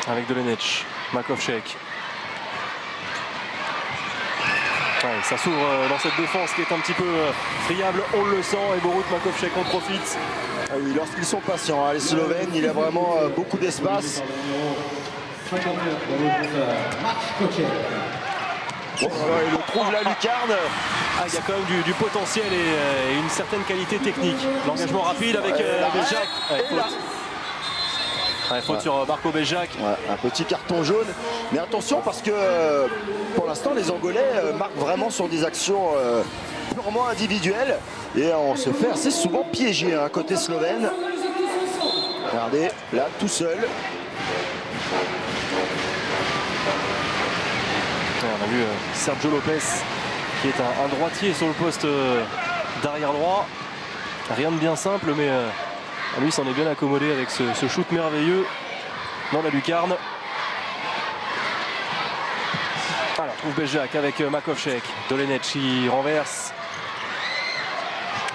Avec Dolenech, Makovček. Ouais, ça s'ouvre dans cette défense qui est un petit peu friable, on le sent, et Borut Makovček en profite. Ah oui, lorsqu'ils sont patients, hein, les Slovènes, il a vraiment beaucoup d'espace. Bon, il le trouve la lucarne. Ah, il y a quand même du potentiel et une certaine qualité technique. L'engagement rapide avec Beljak. Faute sur Marco Beljak. Ouais, un petit carton jaune. Mais attention parce que pour l'instant les Angolais marquent vraiment sur des actions purement individuelles. Et on se fait assez souvent piéger hein, côté slovène. Regardez, là tout seul. On a vu Sergio Lopez qui est un droitier sur le poste d'arrière droit. Rien de bien simple, mais lui s'en est bien accommodé avec ce shoot merveilleux dans la lucarne. Alors trouve Beljak avec Makovček. Dolenech qui renverse.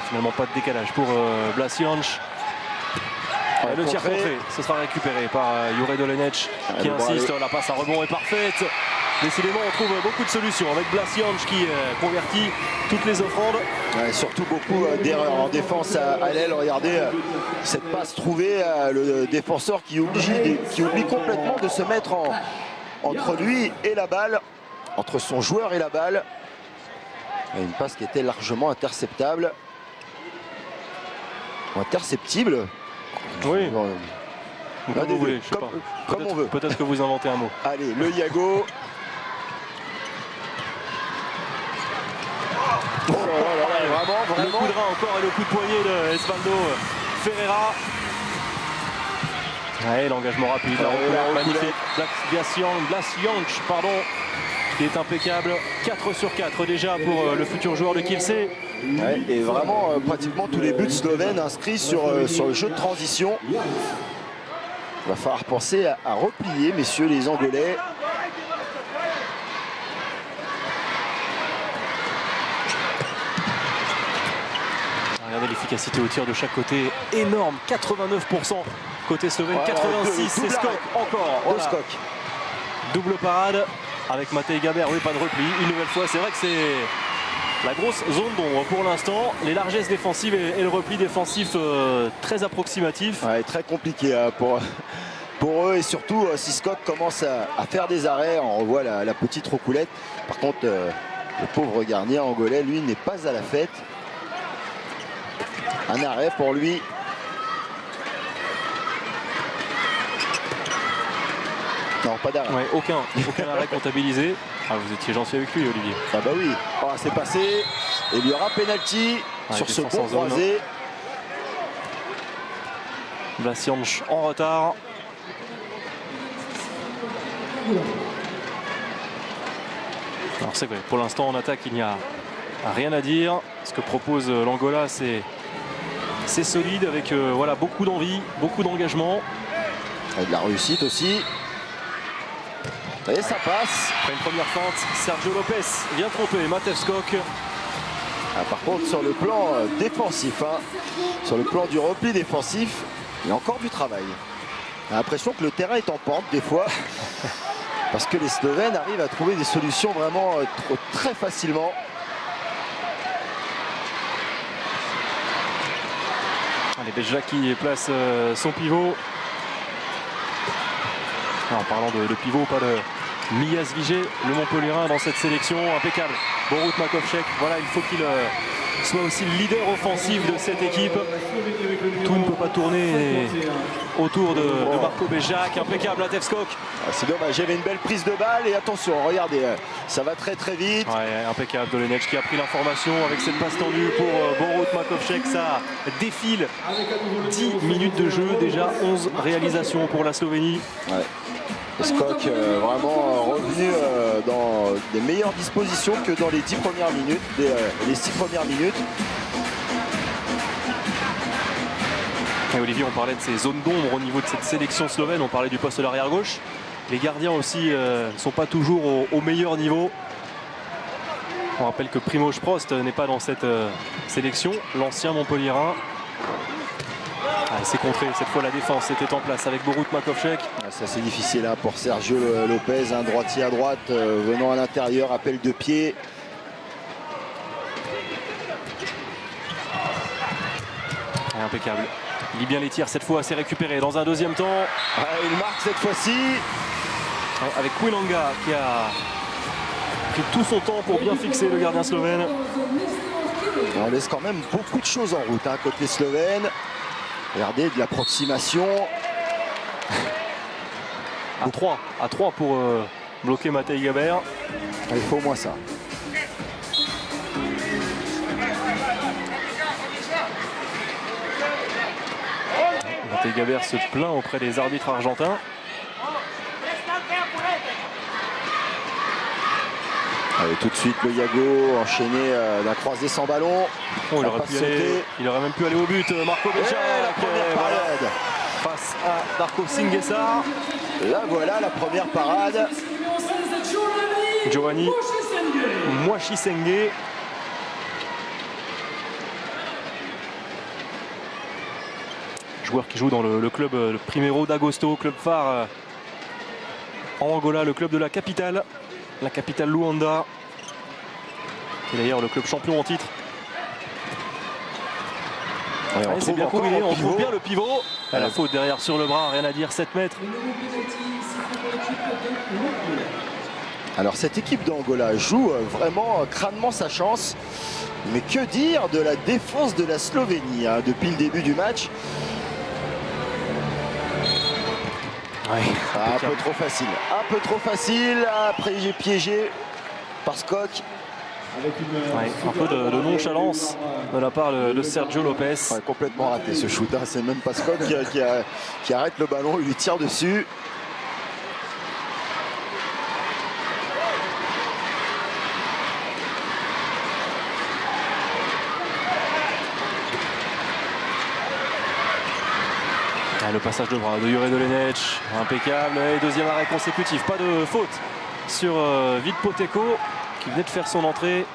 Finalement pas de décalage pour Blasianch. Le tir contré, ce sera récupéré par Jure Dolenech qui insiste. La passe à rebond est parfaite. Décidément, on trouve beaucoup de solutions avec Blasianch qui convertit toutes les offrandes. Ouais, surtout beaucoup d'erreurs en défense à l'aile. Regardez cette passe trouvée, le défenseur qui oublie complètement de se mettre entre lui et la balle, entre son joueur et la balle. Et une passe qui était largement interceptable. Interceptible. Oui. Comme vous voulez, je sais pas. Comme on veut. Peut-être que vous inventez un mot. Allez, le Yago. Oh là là, vraiment. Le coup de rein encore et le coup de poignet de Esvaldo Ferreira. Ouais, l'engagement rapide, la recouverte magnifique. Blasianch, pardon, qui est impeccable. 4 sur 4 déjà pour le futur joueur de Kielce. Ouais, et vraiment, pratiquement tous les buts slovènes inscrits sur le jeu de transition. Il va falloir penser à replier, messieurs les Angolais. Regardez l'efficacité au tir de chaque côté, énorme, 89% côté slovène, ouais, 86, c'est Skok encore. Voilà. Skok. Double parade avec Matej Gaber, oui pas de repli, une nouvelle fois, c'est vrai que c'est la grosse zone d'ombre pour l'instant, les largesses défensives et le repli défensif très approximatif. Ouais, très compliqué pour eux et surtout si Skok commence à faire des arrêts, on revoit la petite roucoulette. Par contre, le pauvre gardien angolais, lui, n'est pas à la fête. Un arrêt pour lui. Non, pas d'arrêt. Ouais, aucun arrêt comptabilisé. Ah, vous étiez gentil avec lui, Olivier. Ah bah oui. Oh, c'est passé. Et il y aura pénalty sur ce bon croisé. Blasianch en retard. Alors c'est vrai, pour l'instant en attaque il n'y a rien à dire. Ce que propose l'Angola, c'est solide avec voilà, beaucoup d'envie, beaucoup d'engagement. Et de la réussite aussi. Et ça passe. Après une première feinte, Sergio Lopez vient tromper Matej Skok. Ah, par contre sur le plan défensif, hein, sur le plan du repli défensif, il y a encore du travail. On a l'impression que le terrain est en pente des fois. Parce que les Slovènes arrivent à trouver des solutions vraiment très facilement. Allez, Beljak qui place son pivot. En parlant de pivot, pas de Mias Vigé, le Montpellierin dans cette sélection, impeccable. Borut Makovček, voilà, il faut qu'il soit aussi le leader offensif de cette équipe. Tout ne peut pas tourner autour de Marco Beljak, impeccable Matej Skok. Ah, c'est dommage, j'avais une belle prise de balle et attention, regardez, ça va très très vite. Ouais, impeccable Dolenech qui a pris l'information avec cette passe tendue pour Borut Makovček, ça défile. 10 minutes de jeu, déjà 11 réalisations pour la Slovénie. Ouais. Skok vraiment revenu dans des meilleures dispositions que dans les 10 premières minutes, les 6 premières minutes. Et Olivier, on parlait de ces zones d'ombre au niveau de cette sélection slovène, on parlait du poste de l'arrière gauche. Les gardiens aussi ne sont pas toujours au meilleur niveau. On rappelle que Primož Prost n'est pas dans cette sélection, l'ancien Montpellierin. il s'est contré, cette fois la défense était en place avec Borut Makovchek. Ça c'est difficile hein, pour Sergio Lopez, un droitier à droite, venant à l'intérieur, appel de pied. Impeccable. Il lit bien les tirs cette fois, c'est récupéré dans un deuxième temps. Il marque cette fois-ci. Avec Quilanga qui a pris tout son temps pour bien fixer le gardien slovène. On laisse quand même beaucoup de choses en route hein, côté slovène. Regardez, de l'approximation. À 3 pour bloquer Matej Gaber. Il faut au moins ça. Matej Gaber se plaint auprès des arbitres argentins. Allez, tout de suite le Yago enchaîné d'un croisé sans ballon. Oh, il aurait même pu aller au but. Marco Beja la première parade face à Darko Singesar. Là voilà la première parade. Giovanni Mwachisenge. Joueur qui joue dans le club le Primeiro d'Agosto, club phare en Angola, le club de la capitale Luanda, qui est d'ailleurs le club champion en titre. C'est bien combiné, on trouve bien le pivot. La faute derrière sur le bras, rien à dire, 7 mètres. Alors cette équipe d'Angola joue vraiment crânement sa chance. Mais que dire de la défense de la Slovénie hein, depuis le début du match. Un peu trop facile, après j'ai piégé par Skok. Un peu de nonchalance de la part de Sergio Lopez. Complètement raté ce shoot, hein. C'est même pas Skok qui arrête le ballon, il lui tire dessus. Le passage de bras de Jure Dolenec, impeccable, et deuxième arrêt consécutif, pas de faute sur Vit Poteko qui venait de faire son entrée,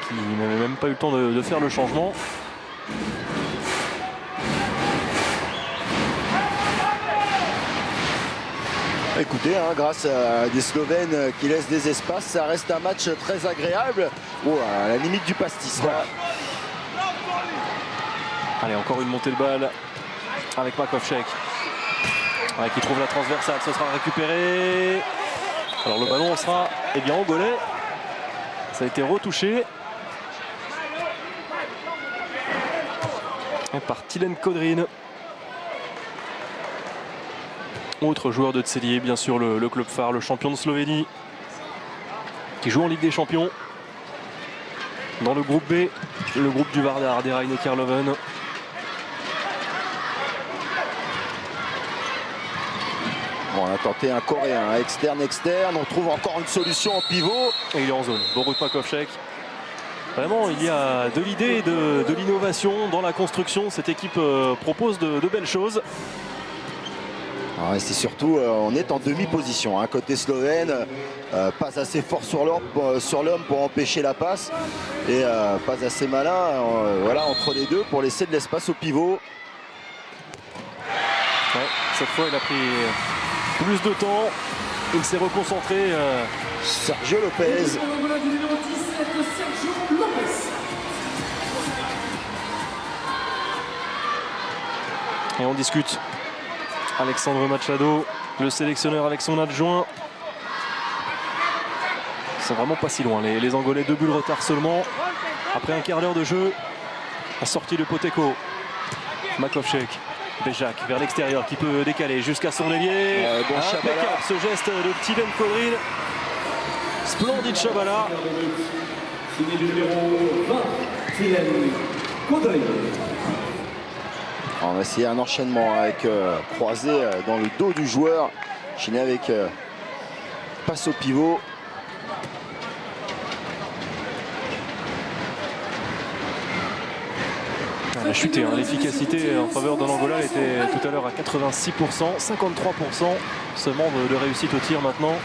qui n'avait même pas eu le temps de faire le changement. Écoutez, hein, grâce à des Slovènes qui laissent des espaces, ça reste un match très agréable. À la limite du pastis là. Allez, encore une montée de balle avec Makovchek qui trouve la transversale, ce sera récupéré. Alors le ballon sera angolais. Ça a été retouché par Tilen Kodrin. Autre joueur de Celje, bien sûr le club phare, le champion de Slovénie, qui joue en Ligue des Champions. Dans le groupe B, le groupe du Vardar, des Rhein et Karloven. On a tenté un coréen, externe, on trouve encore une solution en pivot. Et il est en zone, Borut Makovchek. Vraiment, il y a de l'idée, de l'innovation dans la construction. Cette équipe propose de belles choses. C'est surtout, on est en demi-position, hein, côté slovène, pas assez fort sur l'homme pour empêcher la passe et pas assez malin voilà, entre les deux pour laisser de l'espace au pivot. Cette fois, il a pris plus de temps, il s'est reconcentré. Sergio Lopez. Et on discute. Alexandre Machado, le sélectionneur avec son adjoint. Ils sont vraiment pas si loin, les Angolais. 2 buts de retard seulement. Après un quart d'heure de jeu, la sortie de Poteko. Makovchek, Bejac vers l'extérieur qui peut décaler jusqu'à son ailier. Impeccable ce geste de Tilen Kodrin. Splendide Chabala. On va essayer un enchaînement avec croisé dans le dos du joueur, enchaîné avec passe au pivot. Elle a chuté, hein. L'efficacité en faveur de l'Angola était tout à l'heure à 86%, 53% seulement de réussite au tir maintenant.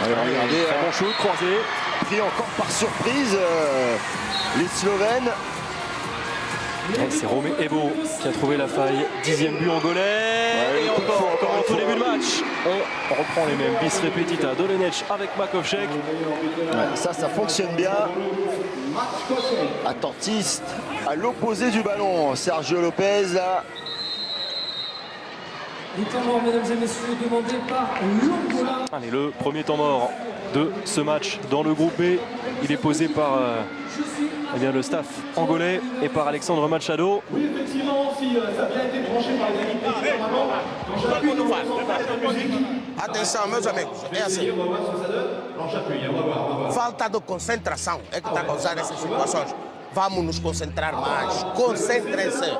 Allez, regardez, très bon shoot, croisé. pris encore par surprise les Slovènes. C'est Romé Ebo qui a trouvé la faille. 10e but angolais. Ouais, et encore en tout début de match. On reprend les mêmes bis repetita. Dolenech avec Makovcek. Ouais, ça fonctionne bien. Attentiste à l'opposé du ballon. Sergio Lopez là. Les temps morts, mesdames et messieurs, demandés par l'Angola. Allez, le premier temps mort de ce match dans le groupe B. Il est posé par eh bien, le staff angolais et par Alexandre Machado. Oui, effectivement, si ça a bien été tranché par les équipes techniques normalement, quand j'appuie, Atenção, meus amigos, é assim. on va voir ce que ça donne. Alors j'appuie, on va voir. Falta de concentração é que está a causar essas situações. Vamos nos concentrar mais. Concentrem-se.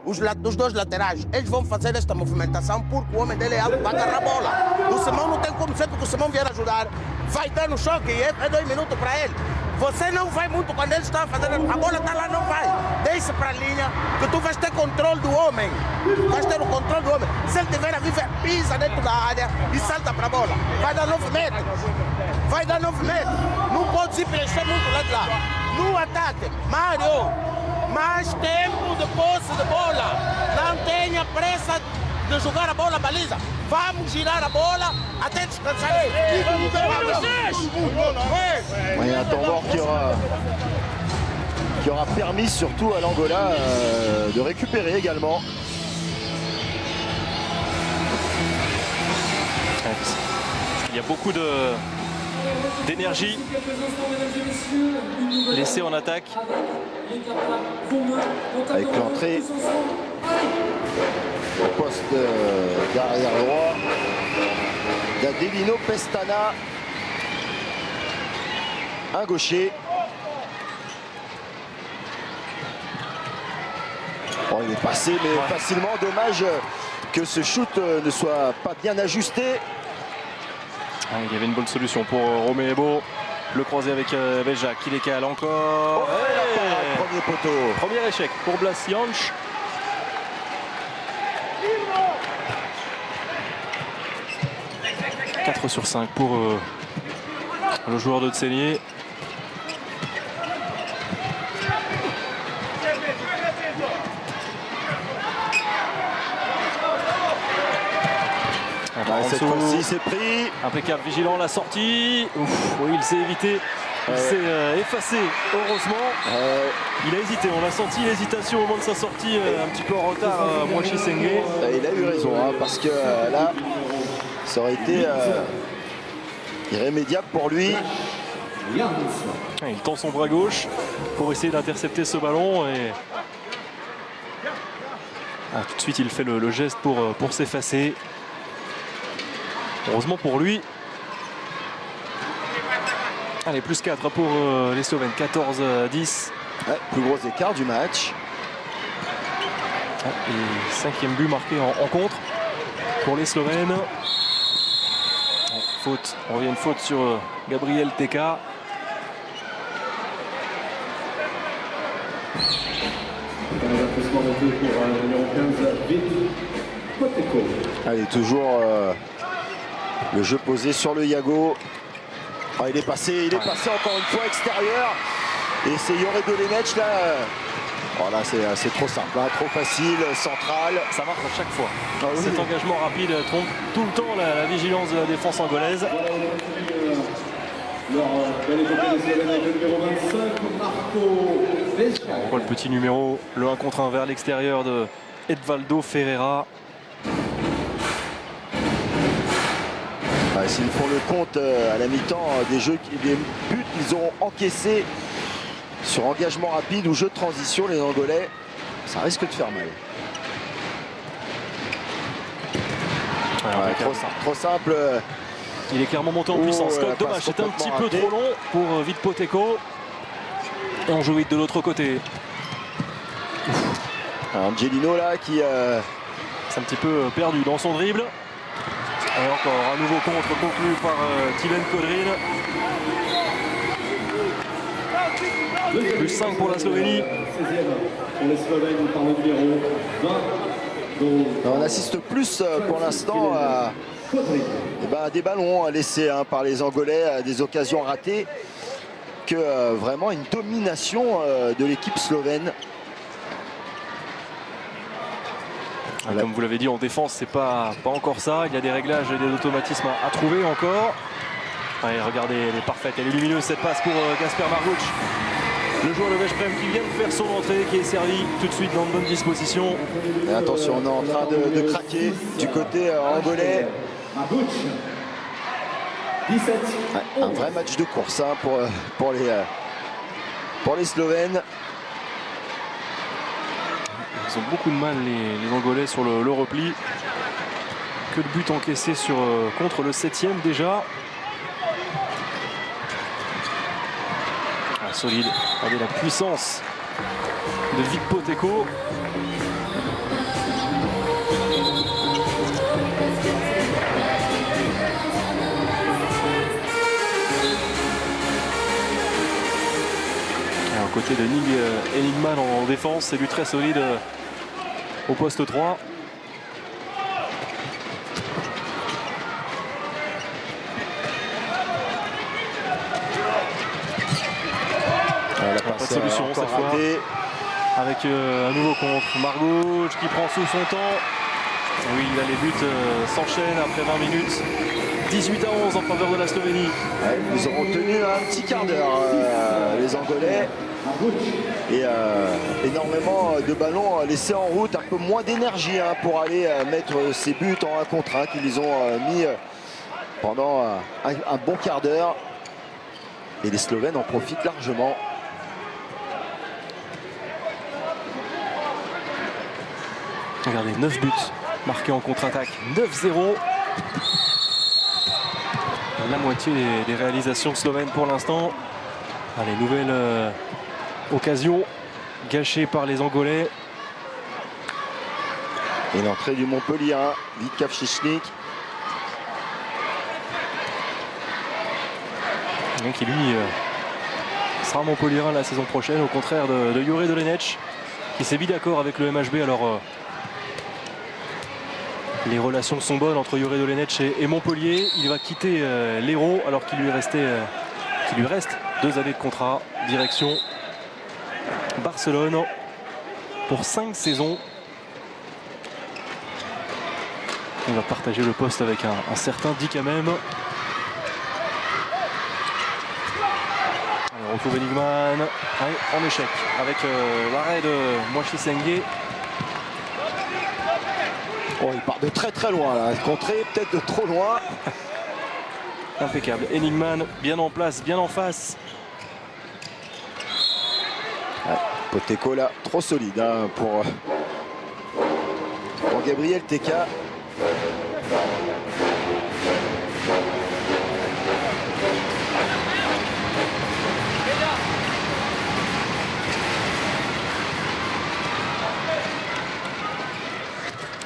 Os dois laterais, eles vão fazer esta movimentação porque o homem dele é alto para agarrar a bola. O Simão não tem como, sempre que o Simão vier ajudar, vai dar no choque e é 2 minutos para ele. Você não vai muito quando ele está a fazer, a bola está lá, não vai. Deixa para a linha que tu vais ter controle do homem. Vais ter o controle do homem. Se ele tiver a viver, pisa dentro da área e salta para a bola. Vai dar 9 metros. Vai dar 9 metros. Não pode se preencher muito lá de lá. No ataque, Mário. Mais tempo de posse de bola. Não tenha pressa de jogar a bola baliza. Vamos girar a bola até descansar. Il y a un temps mort qui aura permis surtout à l'Angola de récupérer également. Il y a beaucoup d'énergie laissée en attaque. Avec l'entrée au poste d'arrière droit d'Adelino Pestana, un gaucher. Bon, il est passé mais facilement, dommage que ce shoot ne soit pas bien ajusté. Il y avait une bonne solution pour Romé Ebo. Le croisé avec Beja qui décale encore. Premier poteau. Premier échec pour Blas Jansch. « 4 sur 5 pour le joueur de Tseligny. Cette fois-ci, c'est pris. Impeccable, vigilant, la sortie. Ouf, oui, il s'est évité. Il s'est effacé, heureusement. Il a hésité, on a senti l'hésitation au moment de sa sortie, un petit peu en retard, Mwachi Sengé. Il a eu raison, hein, parce que là, ça aurait été irrémédiable pour lui. Il tend son bras gauche pour essayer d'intercepter ce ballon. Et tout de suite, il fait le geste pour s'effacer. Heureusement pour lui. Allez, plus 4 pour les Slovènes, 14-10. Ouais, plus gros écart du match. Et 5e but marqué en contre pour les Slovènes. Faute, on revient une faute sur Gabriel Teka. Allez, toujours le jeu posé sur le Yago. Il est passé encore une fois extérieur. Et c'est Yore Dolenech là. Voilà, c'est trop simple, hein, trop facile, central. Ça marche à chaque fois. Ah, oui. Cet engagement rapide trompe tout le temps la vigilance de la défense angolaise. On voit le petit numéro, le 1 contre 1 vers l'extérieur de Edvaldo Ferreira. S'ils font le compte à la mi-temps des buts qu'ils ont encaissés sur engagement rapide ou jeu de transition, les Angolais, ça risque de faire mal. Trop simple. Il est clairement monté en puissance. Dommage, c'était un petit peu trop long pour Vitpoteco. Et on joue vite de l'autre côté. Angelino là qui c'est un petit peu perdu dans son dribble. Et encore un nouveau contre conclu par Tilen Kodrin. Plus 5 pour la Slovénie. 16e pour les Slovènes par le numéro 20. On assiste plus pour l'instant à des ballons laissés par les Angolais, à des occasions ratées. avec vraiment une domination de l'équipe slovène. Comme vous l'avez dit, en défense, c'est pas encore ça. Il y a des réglages et des automatismes à trouver encore. Allez, regardez, elle est parfaite, elle est lumineuse cette passe pour Gasper Marguč. Le joueur de Veszprém qui vient de faire son entrée, qui est servi tout de suite dans de bonnes dispositions. Et attention, on est en train de craquer du côté angolais. Ouais, un vrai match de course hein, pour les Slovènes. Ils ont beaucoup de mal les Angolais sur le repli. Que de buts encaissés contre le 7e déjà. Ah, solide. Regardez la puissance de Vik Poteko. Aux côtés de Ning Enigman en défense, c'est lui très solide au poste 3. Pas de solution cette fois. Avec un nouveau contre. Marguč qui prend sous son temps. Oui, là, les buts s'enchaînent après 20 minutes. 18-11 en faveur de la Slovénie. Ouais, ils auront tenu un petit quart d'heure, les Angolais. Et énormément de ballons laissés en route, un peu moins d'énergie hein, pour aller mettre ces buts en 1 contre 1 qu'ils ont mis pendant un bon quart d'heure. Et les Slovènes en profitent largement. Regardez, 9 buts marqués en contre-attaque, 9-0. La moitié des réalisations slovènes pour l'instant. Allez, nouvelle occasion gâchée par les Angolais. Et l'entrée du Montpellier, hein, Vik Kavčičník. Qui lui sera Montpellierin la saison prochaine, au contraire de Jure Dolenec, qui s'est mis d'accord avec le MHB. Alors les relations sont bonnes entre Jure Dolenec et Montpellier. Il va quitter l'Hérault alors qu'il lui reste 2 années de contrat. Direction Barcelone pour 5 saisons. Il va partager le poste avec un certain Dick Hamem. On retrouve Enigman en échec avec l'arrêt de Moachi Sengue. Oh, il part de très très loin là, contré peut-être de trop loin. Impeccable. Enigman bien en place, bien en face. Ouais, Poteko là, trop solide hein, pour Gabriel Teka.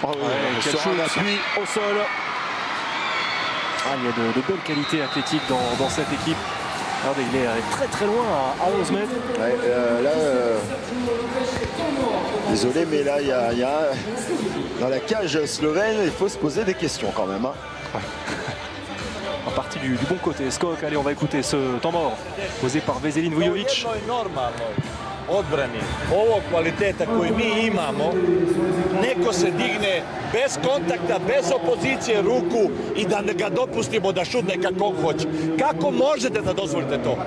Oh, ouais, quel sur un appui au sol. Il y a de belles qualités athlétiques dans cette équipe. Regardez, il est très très loin à 11 mètres. Ouais, là, désolé, mais là, il y a dans la cage slovène, il faut se poser des questions quand même. Hein. Ouais. En partie du bon côté. Skok, allez, on va écouter ce temps mort posé par Veselin Vujović. Odbrani ovog kvaliteta koji mi imamo, neko se digne bez kontakta, bez opozicije ruku i da ga dopustimo da šutne kako hoće. Kako možete da dozvolite to?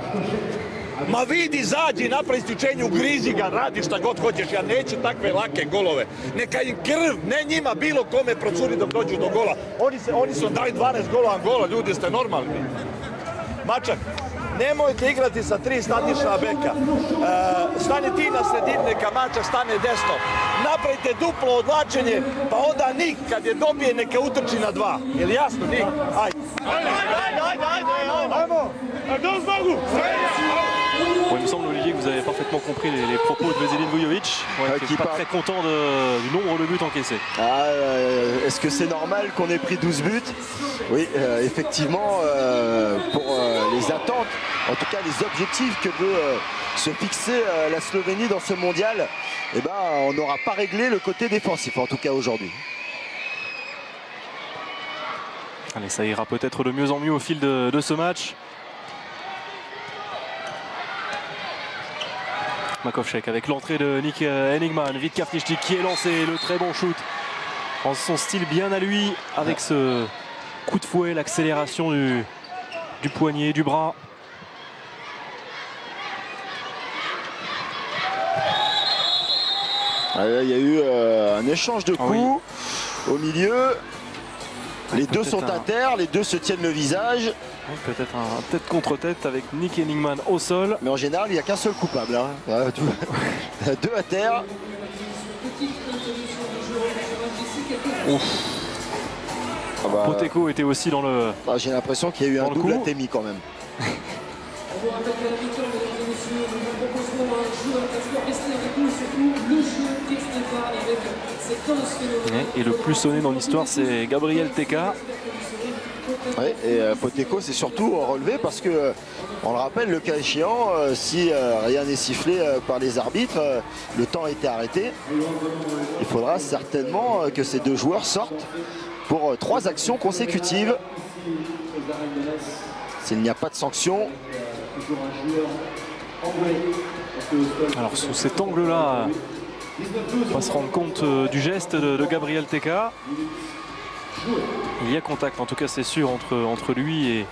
Ma vidi, izađi, napravi isključenje, ugrizi ga, radi šta god hoćeš. Ja neću takve lake golove. Neka im krv, ne njima, bilo kome procuri dok dođu do gola. Oni su dali 12 golova gola, ljudi, ste normalni. Mačak, nemojte igrati sa 3 statična beka. Stani ti na sredini, neka Mačak stane desno. Napravite duplo odlačenje, pa onda Nik kad je dobije neka utrči na 2. Jel jasno, Nik? Ajde. Ajmo! Bon, il me semble, Olivier, que vous avez parfaitement compris les propos de Veselin Vujović, qui n'est pas très content du nombre de buts encaissés. Est-ce que c'est normal qu'on ait pris 12 buts? Oui, effectivement, pour les attentes, en tout cas les objectifs que veut se fixer la Slovénie dans ce mondial, eh ben, on n'aura pas réglé le côté défensif, en tout cas aujourd'hui. Allez, ça ira peut-être de mieux en mieux au fil de ce match. Makovcek avec l'entrée de Nick Henigman. Vitka Frištík qui est lancé, le très bon shoot. En son style bien à lui, avec ce coup de fouet, l'accélération du poignet, du bras. Il y a eu un échange de coups au milieu. Les deux sont à terre, les deux se tiennent le visage. Peut-être un tête contre tête avec Nick Henigman au sol. Mais en général, il n'y a qu'un seul coupable. Hein. Deux à terre. Ah bah, Poteko était aussi dans le... j'ai l'impression qu'il y a eu un double atémie quand même. On vous rappelle qu'à la mi-temps, mesdames et messieurs, nous vous proposons un jeu à rester avec nous, surtout le jeu d'Esteban avec cette danse phénoménale. Et le plus sonné dans l'histoire, c'est Gabriel Teka. Ouais, et Poteko s'est surtout relevé parce que, on le rappelle, le cas échéant, si rien n'est sifflé par les arbitres, le temps a été arrêté. Il faudra certainement que ces deux joueurs sortent pour 3 actions consécutives. S'il n'y a pas de sanction. Alors sous cet angle-là, on va se rendre compte du geste de Gabriel Teka. Il y a contact, en tout cas c'est sûr, entre lui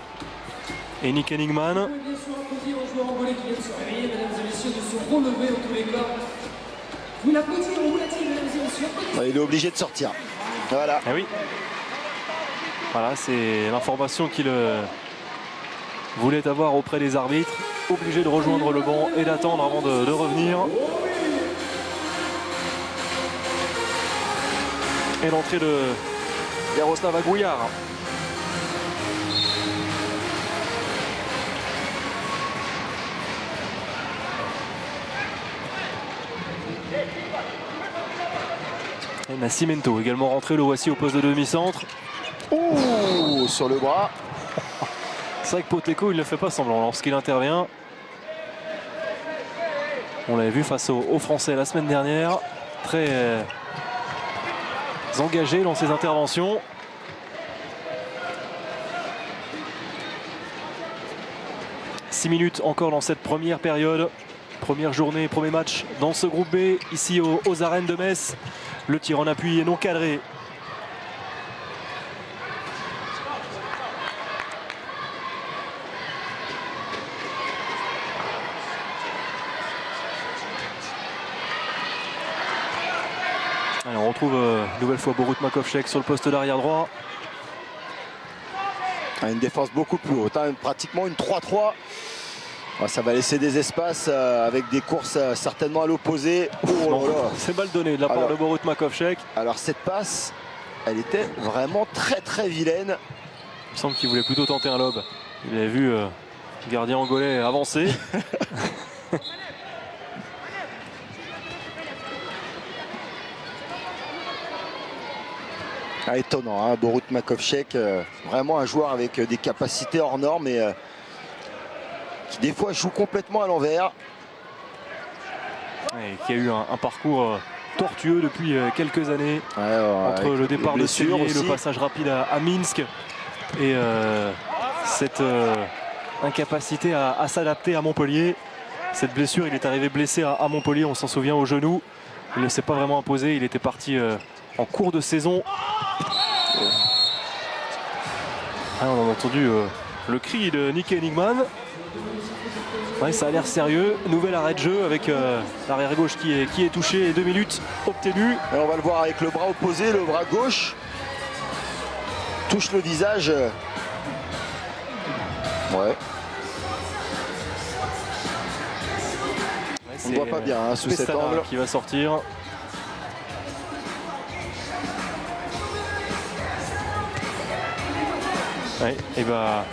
et Nick Henigman. Il est obligé de sortir. Voilà. Eh oui. Voilà, c'est l'information qu'il voulait avoir auprès des arbitres. Obligé de rejoindre le banc et d'attendre avant de revenir. Et l'entrée de Jaroslav Aguiar. Et Nascimento également rentré, le voici au poste de demi-centre. Ouh, sur le bras. C'est vrai que Poteko, il ne fait pas semblant lorsqu'il intervient. On l'avait vu face aux Français la semaine dernière. Très engagé dans ses interventions. « 6 minutes encore dans cette première période. Première journée, premier match dans ce groupe B, ici aux arènes de Metz. Le tir en appui est non cadré. Allez, on retrouve une nouvelle fois Borut Makovcek sur le poste d'arrière droit. Une défense beaucoup plus haute, hein, pratiquement une 3-3. Ça va laisser des espaces avec des courses certainement à l'opposé. Oh, c'est mal donné de la part de Borut Makovcek. Alors cette passe, elle était vraiment très très vilaine. Il semble qu'il voulait plutôt tenter un lob. Il avait vu le gardien angolais avancer. Étonnant, hein, Borut Makovcek, vraiment un joueur avec des capacités hors normes et qui des fois joue complètement à l'envers. Et qui a eu un parcours tortueux depuis quelques années. Entre le départ de Séville, le passage rapide à Minsk et cette incapacité à s'adapter à Montpellier. Cette blessure, il est arrivé blessé à Montpellier, on s'en souvient, au genou. Il ne s'est pas vraiment imposé, il était parti en cours de saison. On a entendu le cri de Nick Henigman. Ouais, ça a l'air sérieux. Nouvel arrêt de jeu avec l'arrière gauche qui est touché et 2 minutes obtenues. Et on va le voir avec le bras opposé, le bras gauche touche le visage. Ouais. On ne voit pas bien hein, sous cet angle. Qui va sortir. Ouais, et bah.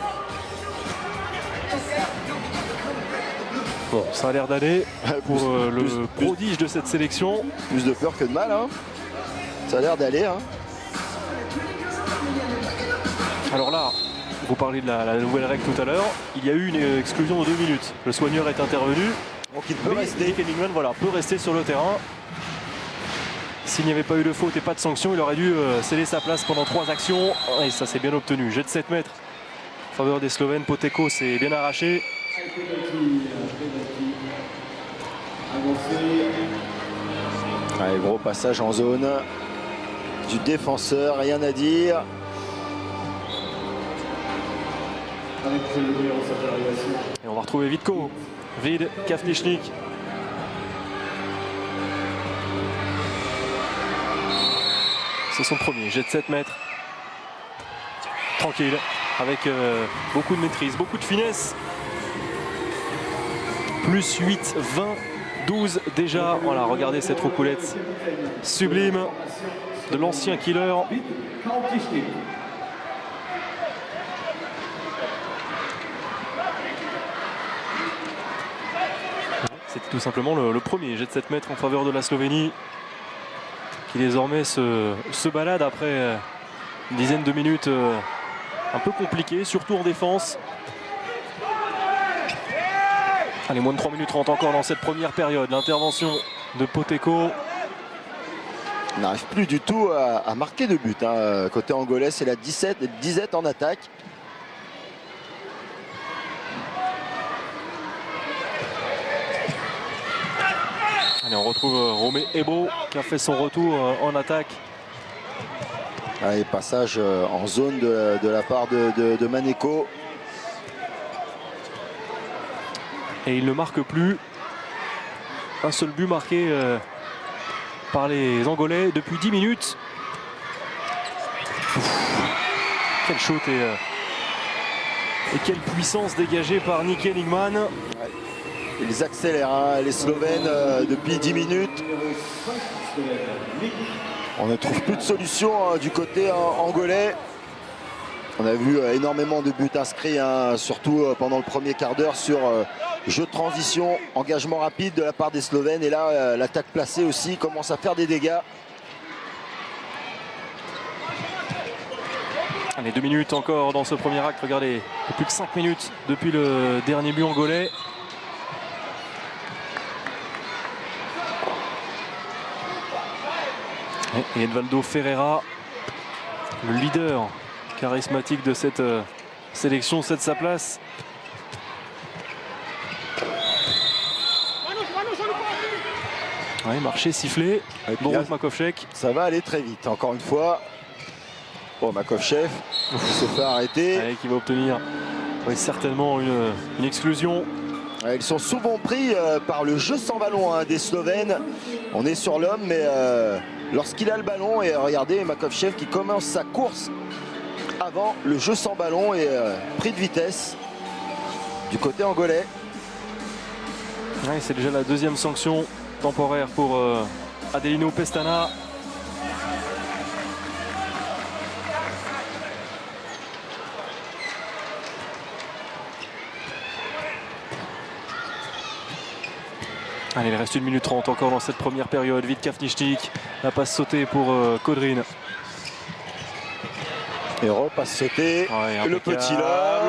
Bon, ça a l'air d'aller pour le prodige de cette sélection. Plus de peur que de mal. Hein. Ça a l'air d'aller. Hein. Alors là, vous parlez de la nouvelle règle tout à l'heure. Il y a eu une exclusion de 2 minutes. Le soigneur est intervenu. Donc il peut rester. Nick Henigman, voilà, peut rester sur le terrain. S'il n'y avait pas eu de faute et pas de sanction, il aurait dû céder sa place pendant 3 actions. Et ça s'est bien obtenu. Jet de 7 mètres en faveur des Slovènes. Poteko s'est bien arraché. Allez, gros passage en zone du défenseur, rien à dire. Et on va retrouver Vitko. Vid Kafnichnik. C'est son premier jet de 7 mètres. Tranquille, avec beaucoup de maîtrise, beaucoup de finesse. Plus 8, 20, 12 déjà. Voilà, regardez cette roucoulette sublime de l'ancien killer. C'était tout simplement le premier jet de 7 mètres en faveur de la Slovénie, qui désormais se balade après une dizaine de minutes un peu compliquées, surtout en défense. Allez, moins de 3 minutes 30 encore dans cette première période. L'intervention de Poteko. On n'arrive plus du tout à marquer de but. Hein. Côté angolais, c'est la 17 en attaque. Allez, on retrouve Romé Ebo qui a fait son retour en attaque. Allez, passage en zone de la part de Maneko. Et il ne marque plus. Un seul but marqué par les Angolais depuis 10 minutes. Quel shoot et quelle puissance dégagée par Nick Enigman. Ouais. Ils accélèrent, hein, les Slovènes, depuis 10 minutes. On ne trouve plus de solution hein, du côté angolais. On a vu énormément de buts inscrits, hein, surtout pendant le premier quart d'heure sur jeu de transition, engagement rapide de la part des Slovènes. Et là, l'attaque placée aussi commence à faire des dégâts. Allez, 2 minutes encore dans ce premier acte. Regardez, plus que 5 minutes depuis le dernier but angolais. Et Edvaldo Ferreira, le leader charismatique de cette sélection, cède sa place. Ouais, marché, sifflé. Borut Makovchek. Ça va aller très vite, encore une fois. Bon, Makovchev se fait arrêter. Ouais, qui va obtenir certainement une exclusion. Ils sont souvent pris par le jeu sans ballon hein, des Slovènes. On est sur l'homme, mais lorsqu'il a le ballon, et regardez Makovchev qui commence sa course avant le jeu sans ballon et pris de vitesse du côté angolais. Ouais, c'est déjà la deuxième sanction temporaire pour Adelino Pestana. Allez, il reste 1 minute 30 encore dans cette première période. Vid Kafnichnik, la passe sautée pour Kodrin. Et repasse sautée. Ouais, le petit là,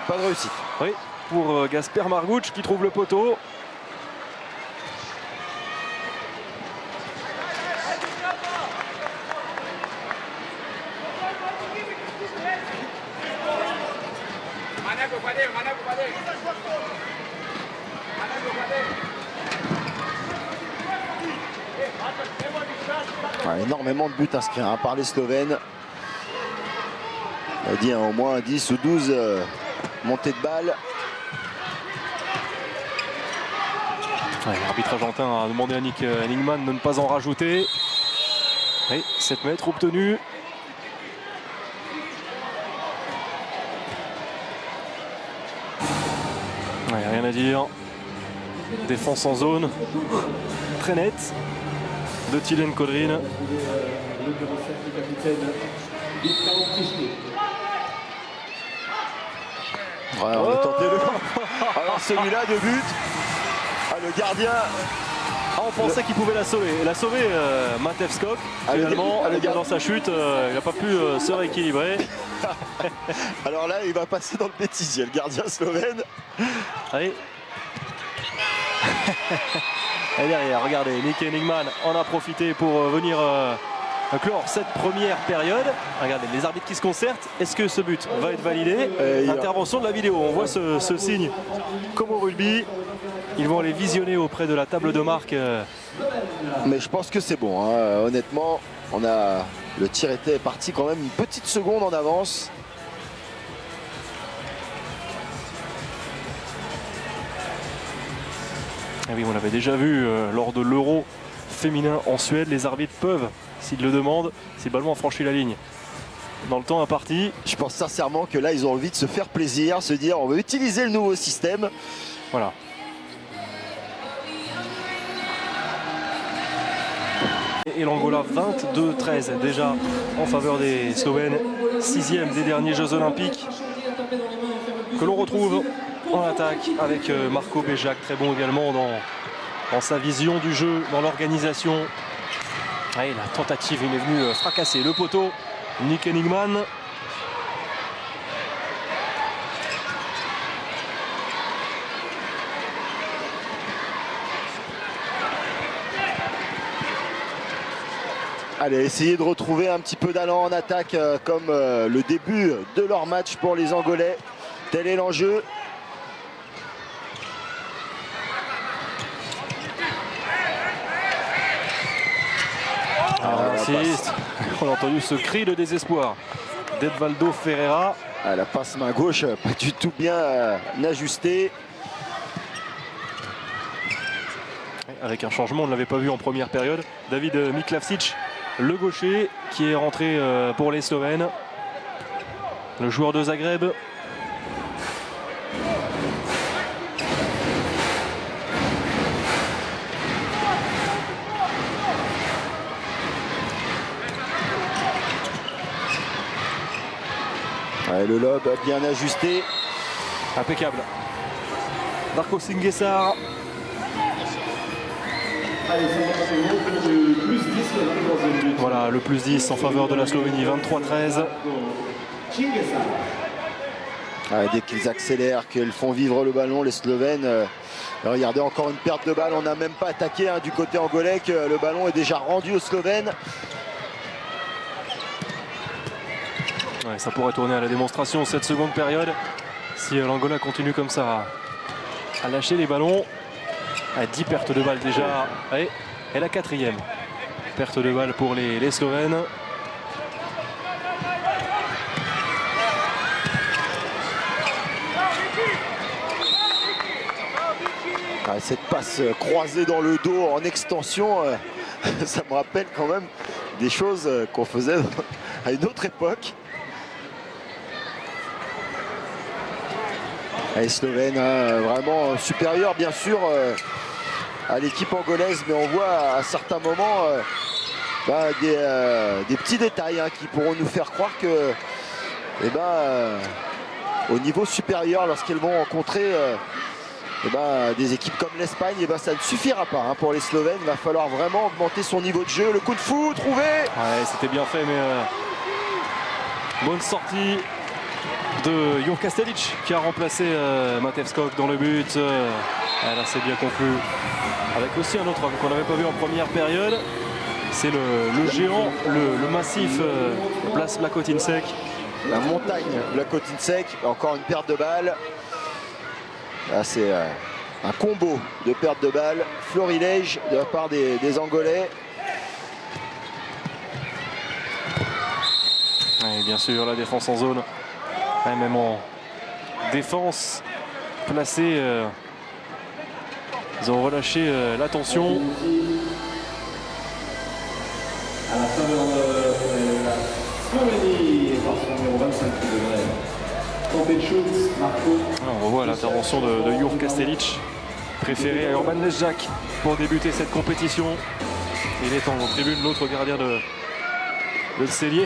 pas de réussite. Oui, pour Gasper Margouch qui trouve le poteau. Ouais, énormément de buts inscrits hein, par les Slovènes. On a dit hein, au moins 10 ou 12 montées de balles. Ouais, l'arbitre argentin a demandé à Nick Enigman de ne pas en rajouter. Et 7 mètres obtenus. Ouais, rien à dire. Défense en zone. Très nette de Tilen Kodrin. Ouais, on est tenté de... Alors celui-là de but. Ah, le gardien. Ah, on pensait qu'il pouvait la sauver. Il a sauvé Matev Skok. Finalement, dans sa chute, il n'a pas pu se rééquilibrer. Alors là, il va passer dans le bêtisier, le gardien slovène. Allez. Et derrière, regardez, Nick Enigman en a profité pour venir clore cette première période. Regardez, les arbitres qui se concertent. Est-ce que ce but va être validé? Intervention de la vidéo. On voit ce signe comme au rugby. Ils vont aller visionner auprès de la table de marque. Mais je pense que c'est bon, hein. Honnêtement, le tir était parti quand même une petite seconde en avance. Et oui, on l'avait déjà vu lors de l'Euro féminin en Suède. Les arbitres peuvent, s'ils le demandent, si le ballon a franchi la ligne dans le temps imparti. Je pense sincèrement que là, ils ont envie de se faire plaisir, se dire on va utiliser le nouveau système. Voilà. Et l'Angola 22-13 déjà en faveur des Slovènes. 6e des derniers Jeux Olympiques que l'on retrouve en attaque avec Marco Bežak, très bon également dans sa vision du jeu, dans l'organisation. Ouais, la tentative, il est venu fracasser le poteau. Nick Enigman. Allez, essayer de retrouver un petit peu d'allant en attaque comme le début de leur match pour les Angolais. Tel est l'enjeu. On a entendu ce cri de désespoir d'Edvaldo Ferreira. La passe main gauche, pas du tout bien ajustée. Avec un changement, on ne l'avait pas vu en première période. David Miklavsic, le gaucher, qui est rentré pour les Slovènes. Le joueur de Zagreb. Ouais, le lob bien ajusté. Impeccable. Darko Singesar. Voilà, le plus 10 en faveur de la Slovénie, 23-13. Dès qu'ils accélèrent, qu'ils font vivre le ballon, les Slovènes. Regardez, encore une perte de balle. On n'a même pas attaqué du côté angolais, que le ballon est déjà rendu aux Slovènes. Ouais, ça pourrait tourner à la démonstration cette seconde période si l'Angola continue comme ça à lâcher les ballons. 10 pertes de balles déjà. Et la 4e perte de balles pour les Slovènes. Cette passe croisée dans le dos en extension, ça me rappelle quand même des choses qu'on faisait à une autre époque. Les Slovènes vraiment supérieurs bien sûr à l'équipe angolaise, mais on voit à certains moments des petits détails qui pourront nous faire croire que au niveau supérieur, lorsqu'elles vont rencontrer des équipes comme l'Espagne, ça ne suffira pas pour les Slovènes. Il va falloir vraiment augmenter son niveau de jeu. Le coup de fou trouvé. Ouais, c'était bien fait, mais bonne sortie de Jur Kastelic qui a remplacé Matej Skok dans le but. Là, c'est bien conclu. Avec aussi un autre homme qu'on n'avait pas vu en première période. C'est le géant, le massif Blas Blakotinsek. La montagne Blakotinsek. Encore une perte de balle. Là, c'est un combo de perte de balle. Florilège de la part des Angolais. Et bien sûr, la défense en zone. Même en défense placée, ils ont relâché l'attention. À la faveur de la Slovénie, par son numéro 25 qui devrait tenter de shoot, Marco. On revoit l'intervention de Jur Kastelic, préféré à Urban Lesjak pour débuter cette compétition. Il est en tribune, l'autre gardien de Cellier.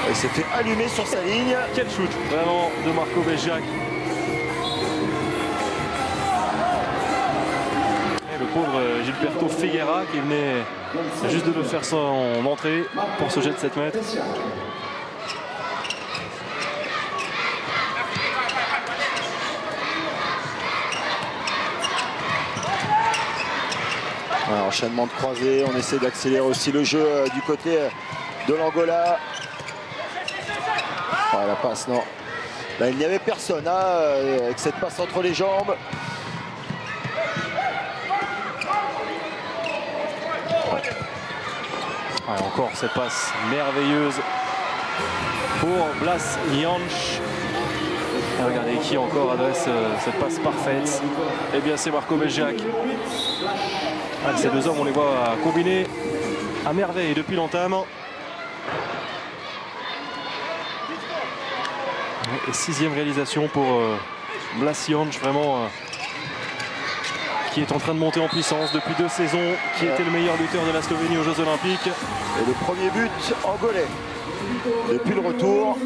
Il s'est fait allumer sur sa ligne. Quel shoot vraiment de Marco Bežak. Et le pauvre Gilberto Figueira qui venait juste de faire son entrée pour ce jet de 7 mètres. Enchaînement de croisés, on essaie d'accélérer aussi le jeu du côté de l'Angola. La passe, non. Là, il n'y avait personne avec cette passe entre les jambes. Ouais, encore cette passe merveilleuse pour Blas Jansch. Et regardez qui encore adresse cette passe parfaite. Eh bien c'est Marco Belgiac. Ces deux hommes, on les voit combiner à merveille depuis l'entame. Et 6e réalisation pour Blas Jansch, vraiment qui est en train de monter en puissance depuis 2 saisons, qui était le meilleur buteur de la Slovénie aux Jeux Olympiques. Et le premier but angolais depuis le retour.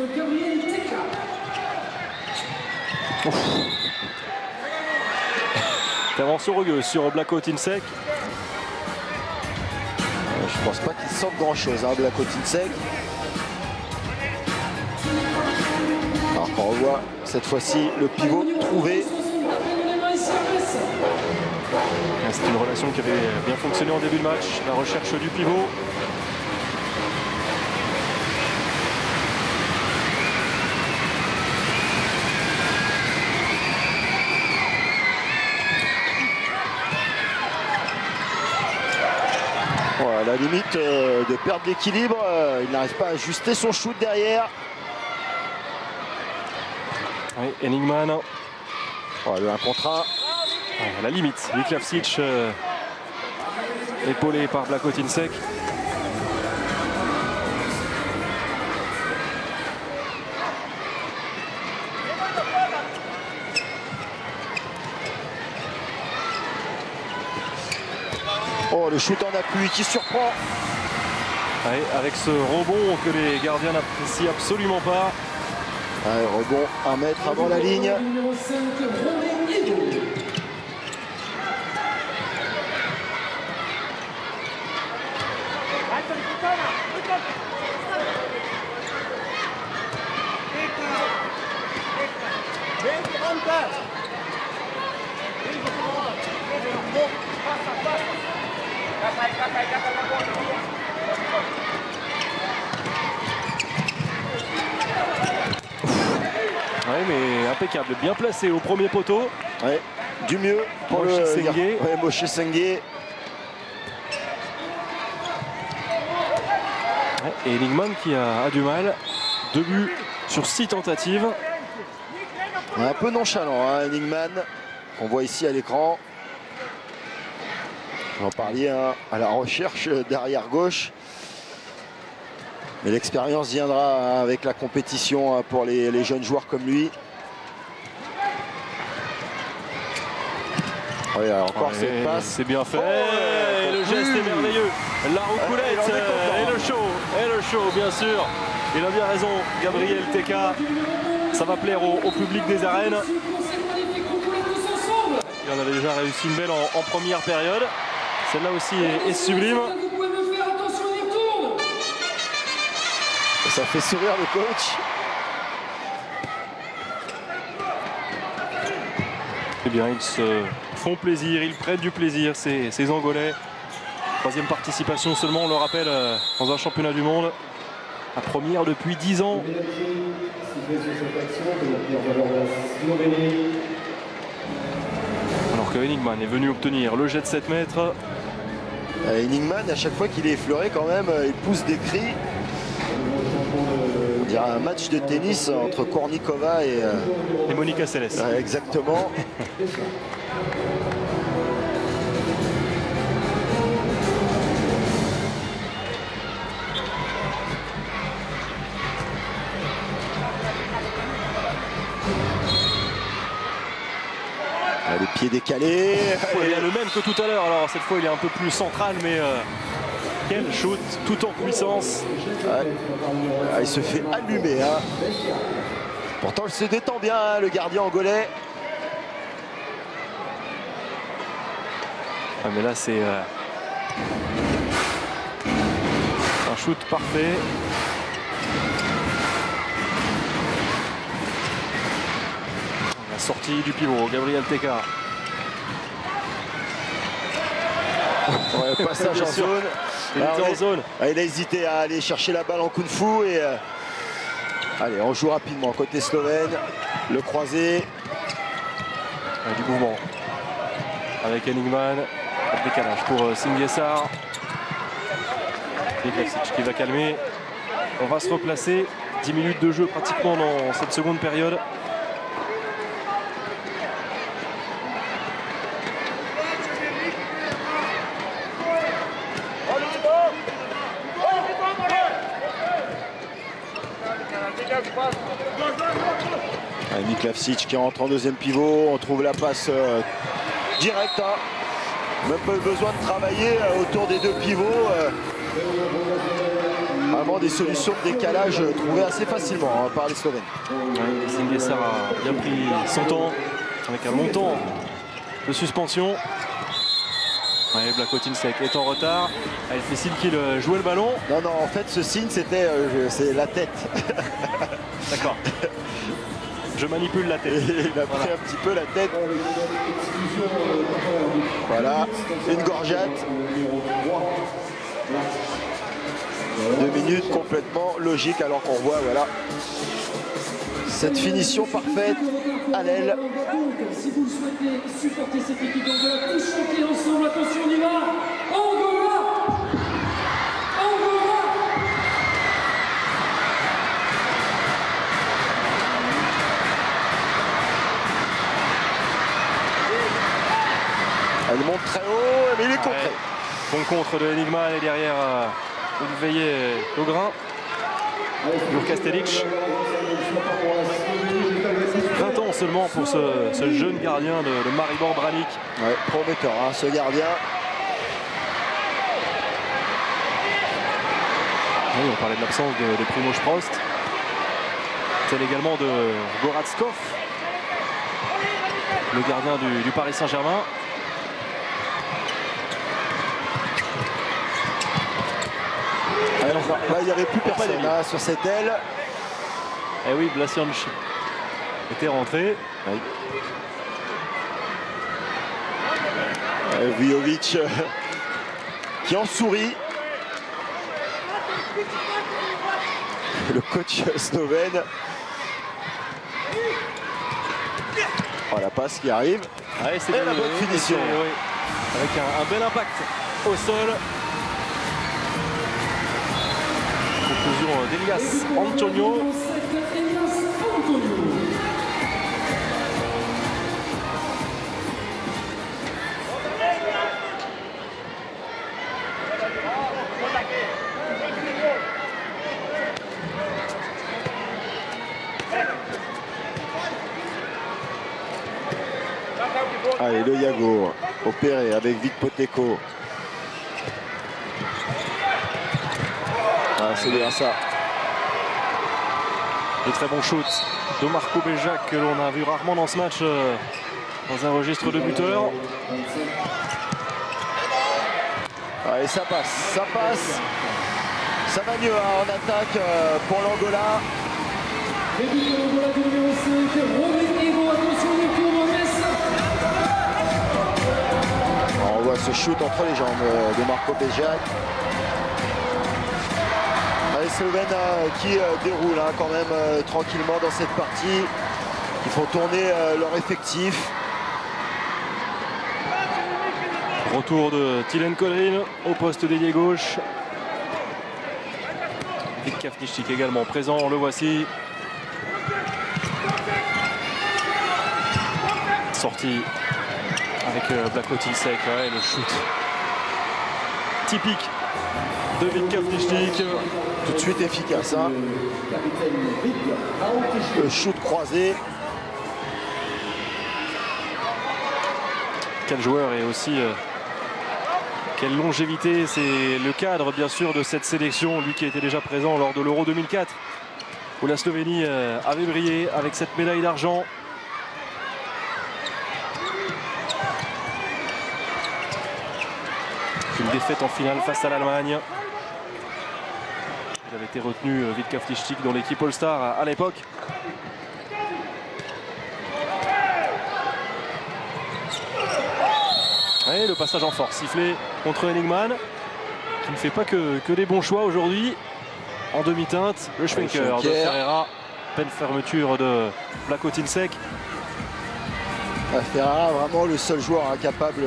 Intervention rugueuse sur Blako Tinsek. Je pense pas qu'il sorte grand chose, hein, Blako Tinsek. Alors qu'on revoit cette fois-ci le pivot trouvé. C'est une relation qui avait bien fonctionné en début de match, la recherche du pivot. À la limite de perdre l'équilibre, il n'arrive pas à ajuster son shoot derrière. Oui, Enigman. Le 1 contre 1. À la limite, Viklavsic épaulé par Blako Tinsek. Oh, le shoot en appui qui surprend. Ouais, avec ce rebond que les gardiens n'apprécient absolument pas. Ouais, rebond 1 mètre avant la ligne. Numéro 5, Romain Higo. Ouais, mais impeccable, bien placé au premier poteau. Ouais, du mieux pour Moshe le Sengue. Ouais, Moshe Sengue. Ouais, et Enigman qui a du mal. 2 buts sur 6 tentatives. Un peu nonchalant, hein, Enigman, qu'on voit ici à l'écran. J'en parlais hein, à la recherche d'arrière gauche. Mais l'expérience viendra hein, avec la compétition hein, pour les jeunes joueurs comme lui. Oui, alors encore cette passe. C'est bien fait. Oh, et le geste est merveilleux. La roucoulette et le show, bien sûr. Il a bien raison, Gabriel Teka. Ça va plaire au public des arènes. Il en avait déjà réussi une belle en première période. Celle-là aussi est sublime. Vous pouvez me faire attention, il retourne. Ça fait sourire le coach. Eh bien, ils se font plaisir, ils prennent du plaisir, ces Angolais. 3e participation seulement, on le rappelle, dans un championnat du monde. La première depuis 10 ans. Alors que Enigman est venu obtenir le jet de 7 mètres. Enigman, à chaque fois qu'il est effleuré quand même, il pousse des cris. On dirait un match de tennis entre Kornikova et Monica Seles. exactement. Les pieds décalés. Il y a le même que tout à l'heure. Alors cette fois il est un peu plus central, mais quel shoot, tout en puissance. Il se fait allumer. Hein. Pourtant il se détend bien, hein, le gardien angolais. Ah, mais là c'est un shoot parfait. La sortie du pivot, Gabriel Teka. Ouais, passage en Bien sûr. zone. Il Alors, était en zone. il a hésité à aller chercher la balle en kung-fu et allez, on joue rapidement côté slovène. Le croisé. Du mouvement avec Enigman. Pas de décalage pour Singesar. Niklavsic qui va calmer. On va se replacer. 10 minutes de jeu pratiquement dans cette seconde période. Niklavsic qui rentre en deuxième pivot. On trouve la passe directe. Hein. Même pas besoin de travailler autour des deux pivots. Vraiment des solutions de décalage trouvées assez facilement par les Slovènes. Singesar a bien pris son temps avec un long temps de suspension. Blakotinšek est en retard. Elle fait signe qu'il jouait le ballon. Non, en fait, ce signe, c'est la tête. D'accord. Je manipule la tête. Il a pris un petit peu la tête. Voilà, une gorgeette. 2 minutes complètement logique alors qu'on voit voilà cette finition parfaite à l'aile. Si vous le souhaitez supporter cette équipe d'Angola, tous chanter ensemble, attention, on y va. Angola, Angola. Elle monte très haut, mais il est contré. Bon contre de Enigma et derrière il veillait au grain. Jurka Stelic. 20 ans seulement pour ce jeune gardien de Maribor Branik. Ouais, prometteur hein, ce gardien. Oui, on parlait de l'absence de Primož Prost. Celle également de Goratskov, le gardien du Paris Saint-Germain. Là, il n'y avait plus personne là, sur cette aile. Eh oui, Blasianch était rentré. Oui. Vujovic qui en sourit. Le coach slovène. Oh, la passe qui arrive. Ouais, c'est et la bonne finition. Oui. Avec un bel impact au sol. Conclusion d'Elias Antonio. Allez, le Yago opéré avec Vic Poteko. Ah, c'est bien ça. De très bons shoots de Marco Bejac que l'on a vu rarement dans ce match dans un registre de buteur. Allez, ça passe, ça passe. Ça va mieux hein, en attaque pour l'Angola. Le but de l'Angola du numéro 5, Robin Evo, attention les tours Mendes. On voit ce shoot entre les jambes de Marco Bejac. Les Slovènes qui déroulent hein, quand même tranquillement dans cette partie. Ils font tourner leur effectif. Retour de Tilen Kodrin au poste d'ailier gauche. Vit Kavništík également présent, le voici. Sortie avec Blakotinšek, ouais, le shoot typique de Vit Kavništík. Tout de suite efficace. Hein. Le shoot croisé. Quel joueur et aussi quelle longévité. C'est le cadre bien sûr de cette sélection. Lui qui était déjà présent lors de l'Euro 2004 où la Slovénie avait brillé avec cette médaille d'argent. Une défaite en finale face à l'Allemagne. Il avait été retenu Vit Kavništík dans l'équipe All-Star à l'époque. Et le passage en force sifflé contre Enigman qui ne fait pas que des bons choix aujourd'hui. En demi-teinte, le Schwenker de Ferreira. Peine fermeture de Blakotinšek. Ferreira vraiment le seul joueur incapable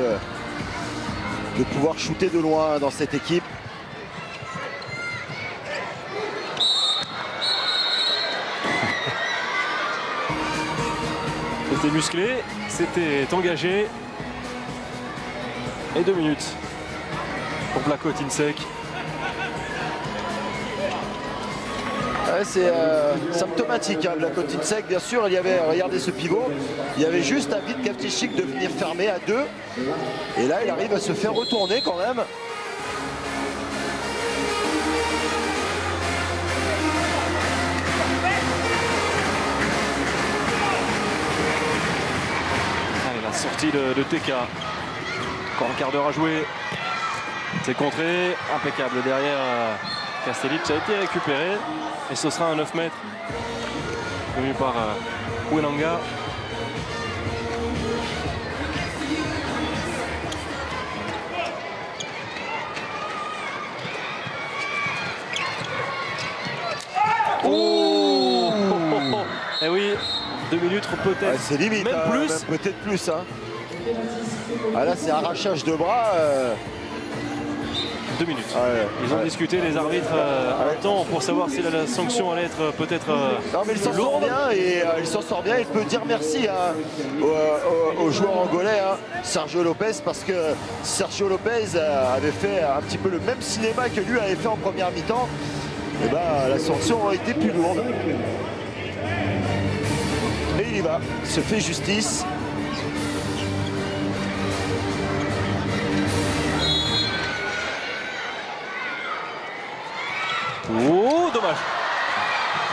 de pouvoir shooter de loin dans cette équipe. C'était musclé, c'était engagé. Et 2 minutes pour Vlatko Tinsek. Ouais, c'est symptomatique, hein, Vlatko Tinsek, bien sûr. Il y avait, regardez ce pivot, il y avait juste un vide Kavtichik de venir fermer à 2. Et là, il arrive à se faire retourner quand même. Allez, la sortie de TK. Encore un quart d'heure à jouer. C'est contré, impeccable derrière. Kastelic a été récupéré et ce sera un 9 mètres venu par Wenanga. Oh, et oui, 2 minutes peut-être. Ouais, c'est limite, même hein, plus. même peut-être plus. Hein. Ah, là, c'est arrachage de bras. 2 minutes. Ouais, ils ont discuté les arbitres en même temps pour savoir si la sanction allait être peut-être non, mais il s'en sort bien et il s'en sort bien. Il peut dire merci hein, au joueur angolais, hein, Sergio Lopez, parce que Sergio Lopez avait fait un petit peu le même cinéma que lui avait fait en première mi-temps. Et ben, la sanction aurait été plus lourde. Et il y va, il se fait justice. Oh, dommage.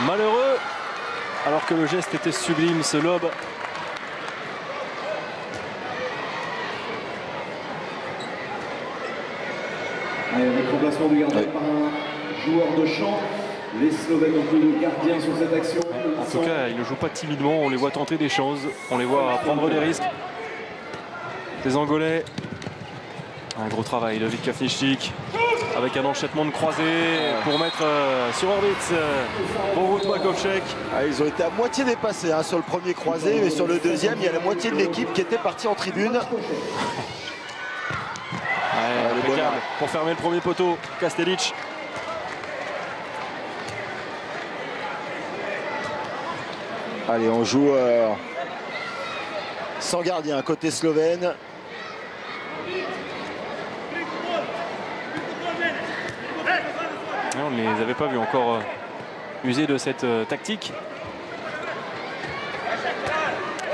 Malheureux, alors que le geste était sublime, ce lob. Allez, avec remplacement du gardien par un joueur de champ. Les Slovènes ont plus de gardiens sur cette action. En tout cas, ils ne jouent pas timidement, on les voit tenter des choses, on les voit prendre des risques. Les Angolais, un gros travail de Vit Kavtichik avec un enchaînement de croisés pour mettre sur orbite Borut Makovcek. Ah, ils ont été à moitié dépassés hein, sur le premier croisé, mais sur le deuxième, il y a la moitié de l'équipe qui était partie en tribune. Impeccable pour fermer le premier poteau, Kastelic. Allez, on joue sans gardien côté slovène. On ne les avait pas vus encore user de cette tactique.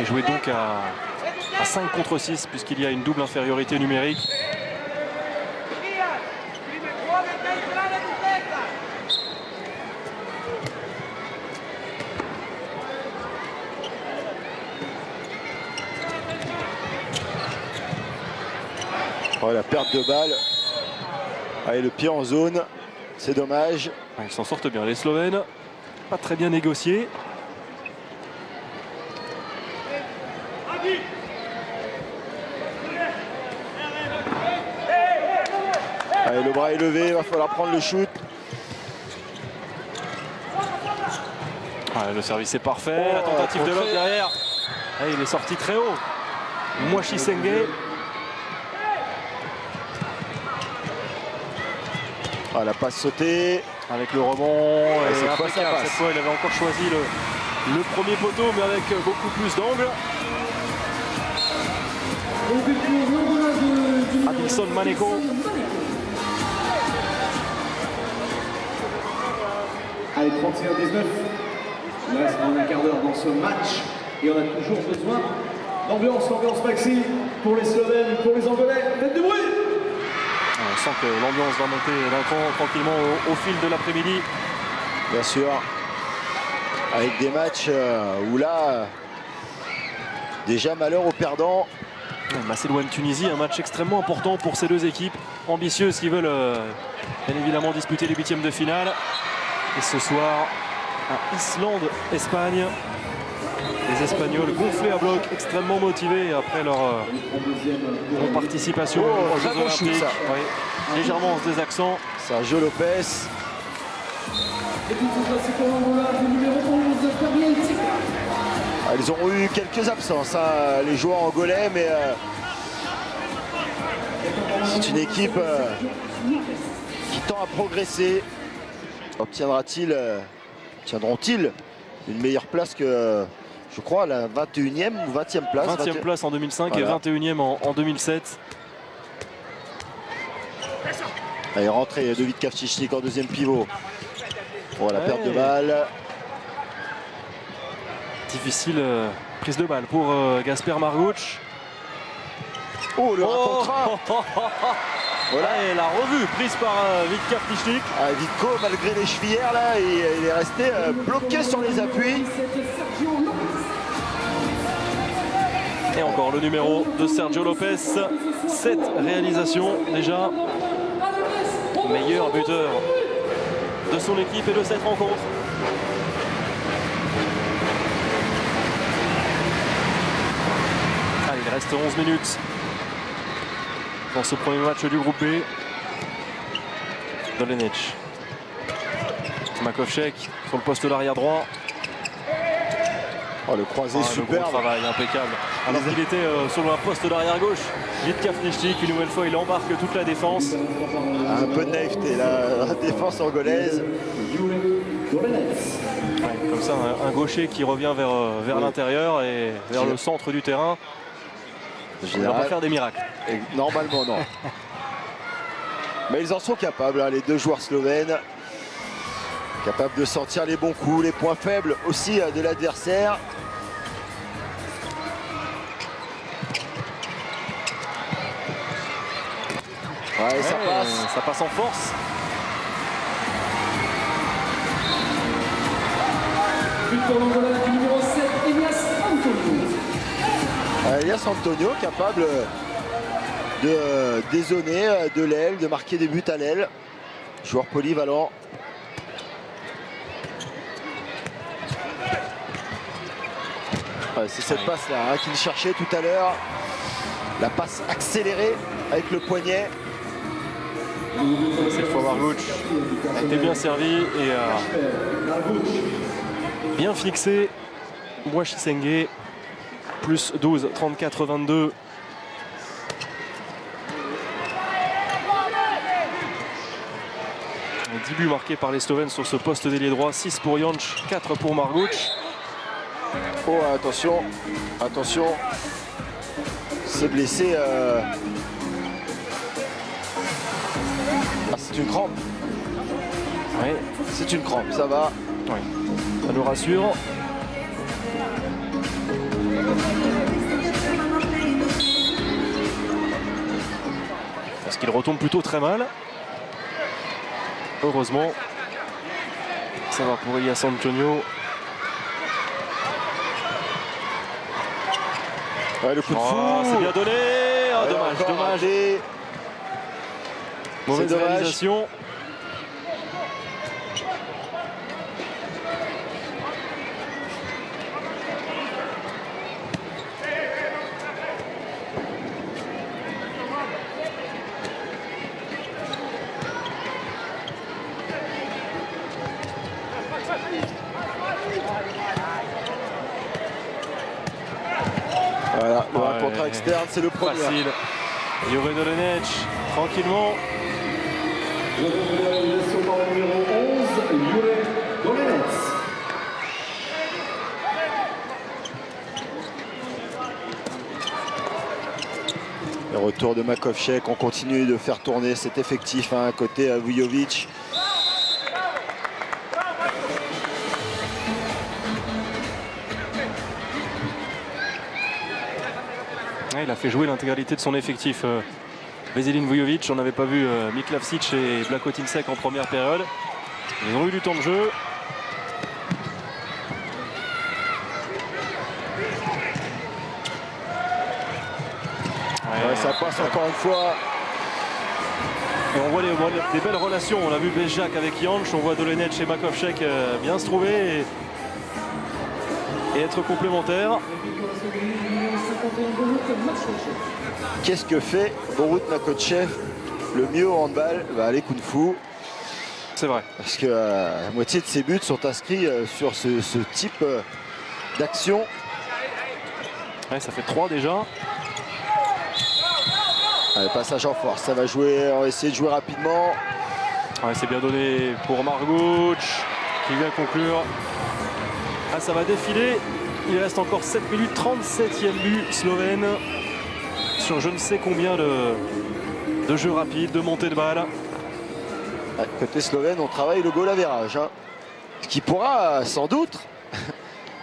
Et jouer donc à 5 contre 6 puisqu'il y a une double infériorité numérique. Oh, la perte de balle. Allez, le pied en zone. C'est dommage. Ils s'en sortent bien, les Slovènes. Pas très bien négociés. Allez, le bras est levé, il va falloir prendre le shoot. Le service est parfait, la tentative de lob derrière. Il est sorti très haut. Mwachi Senge. Ah, la passe sautée. Avec le rebond. Et cette fois, ça passe. Cette fois, il avait encore choisi le premier poteau, mais avec beaucoup plus d'angle. Adilson Maneko. Allez, 31-19. Il reste un quart d'heure dans ce match. Et on a toujours besoin d'ambiance, l'ambiance maxi pour les Slovènes, pour les Angolais. Faites du bruit! On sent que l'ambiance va monter d'un cran tranquillement au fil de l'après-midi. Bien sûr. Avec des matchs où là, déjà malheur aux perdants. Macédoine-Tunisie, un match extrêmement important pour ces deux équipes ambitieuses qui veulent bien évidemment disputer les huitièmes de finale. Et ce soir, à Islande-Espagne, les Espagnols gonflés à bloc, extrêmement motivés après leur participation aux Jeux Olympiques. Oui, légèrement en se désaxant. Sergio Lopez. Ils ont eu quelques absences, hein, les joueurs angolais, mais c'est une équipe qui tend à progresser. Obtiendront-ils une meilleure place que je crois, la 21e ou 20e place. 20e place en 2005 voilà. et 21e en 2007. Allez, rentrée de Vitkavcic en deuxième pivot. Pour la perte de balle. Difficile prise de balle pour Gasper Marguč. Oh, le contre. Voilà, et la revue prise par Vitkavcic. Ah, Vitko, malgré les chevillères, là, il est resté bloqué sur les appuis. Et encore le numéro de Sergio Lopez. 7 réalisations déjà. Meilleur buteur de son équipe et de cette rencontre. Allez, il reste 11 minutes dans ce premier match du groupe B. Dolenic. Makovcek sur le poste d'arrière droit. Oh, le croisé Le superbe. gros travail impeccable. Alors qu'il était sur le poste d'arrière gauche. Vitkavcic, une nouvelle fois, il embarque toute la défense. Un peu de naïveté, la défense angolaise. Ouais, comme ça, un gaucher qui revient vers l'intérieur et vers le centre du terrain. Il ne va pas faire des miracles. Normalement, non. Mais ils en sont capables, hein, les deux joueurs slovènes. Capables de sentir les bons coups, les points faibles aussi de l'adversaire. Ouais, ça passe. Ça passe en force. But pour l'Angola du numéro 7, Elias Antonio. Elias Antonio capable de dézonner de l'aile, de marquer des buts à l'aile. Joueur polyvalent. Ouais, c'est cette passe là qu'il cherchait tout à l'heure. La passe accélérée avec le poignet. Cette fois Marguč a été bien servi et bien fixé. Boischisengue plus 12, 34-22. Un 10 buts marqués par les Slovènes sur ce poste d'ailier droit. 6 pour Janč, 4 pour Marguč. Oh, attention, attention. C'est blessé. Ah, c'est une crampe. Ouais, C'est une crampe, ça va. ouais. Ça nous rassure. Parce qu'il retombe plutôt très mal. Heureusement. Ça va pour Elias Antonio. Ouais, le coup de Oh, fou. c'est bien donné. Oh, Ouais, dommage, encore dommage. raté. Mauvaise C'est dommage. réalisation. Voilà, le Ouais. contre externe, c'est le premier. Facile. Jure Dolenic, tranquillement. Réalisation par le numéro 11, Jure Dolenic. Le retour de Makovcek, on continue de faire tourner cet effectif à côté Vujovic. Ouais, il a fait jouer l'intégralité de son effectif. Veselin Vujovic, on n'avait pas vu Miklavcic et Blakotinsek en première période. Ils ont eu du temps de jeu. Ouais, ça passe encore une fois. Et on voit des belles relations. On a vu Bezjak avec Janč, on voit Dolenic et Makovcek bien se trouver et être complémentaires. Qu'est-ce que fait Borut Makotchev? Le mieux au handball, aller Kung Fu. C'est vrai. Parce que la moitié de ses buts sont inscrits sur ce type d'action. Ouais, ça fait 3 déjà. Allez, passage en force, ça va jouer, on va essayer de jouer rapidement. Ouais, c'est bien donné pour Marguč qui vient conclure. Ah, ça va défiler. Il reste encore 7 minutes, 37e but slovène sur je ne sais combien de jeux rapides, de montée de balle. Côté slovène, on travaille le goal average, hein. Ce qui pourra sans doute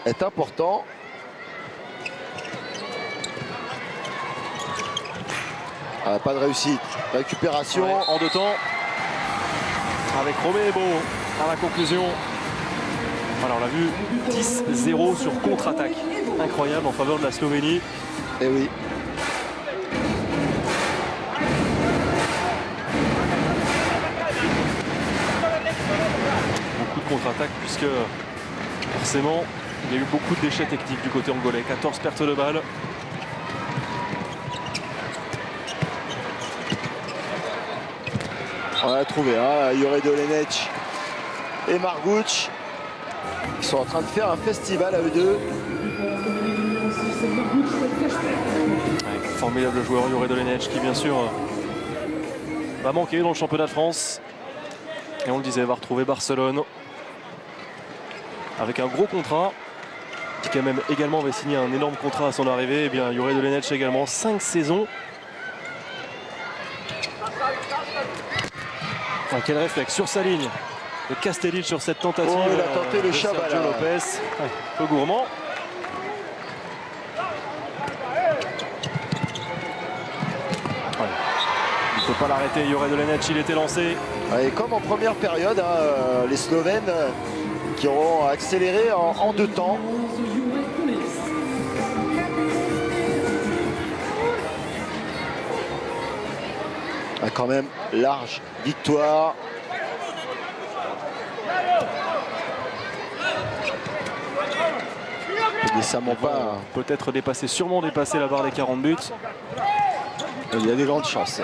être important. Ah, pas de réussite. Récupération. Ouais, en deux temps. Avec Romeo à la conclusion. Voilà, on l'a vu, 10-0 sur contre-attaque. Incroyable en faveur de la Slovénie. Et oui. Beaucoup de contre-attaque puisque forcément il y a eu beaucoup de déchets techniques du côté angolais. 14 pertes de balles. On a trouvé, hein, Jure Dolenec et Marguč. Ils sont en train de faire un festival à eux deux. Ouais, formidable joueur Jure Dolenec qui bien sûr va manquer dans le championnat de France. Et on le disait, va retrouver Barcelone avec un gros contrat. Qui quand même également avait signé un énorme contrat à son arrivée. Et bien Jure Dolenec également 5 saisons. Enfin, quel réflexe sur sa ligne de Kastelic sur cette tentative. Oh, il a tenté le de Chavala. Sergio Lopez. Ouais, un peu gourmand. Ouais. Il ne peut pas l'arrêter. Jure Dolenec, il était lancé. Et comme en première période, hein, les Slovènes qui auront accéléré en deux temps. Quand même, large victoire. Décemment pas. Peut-être dépasser, sûrement dépasser la barre des 40 buts. Il y a des grandes chances.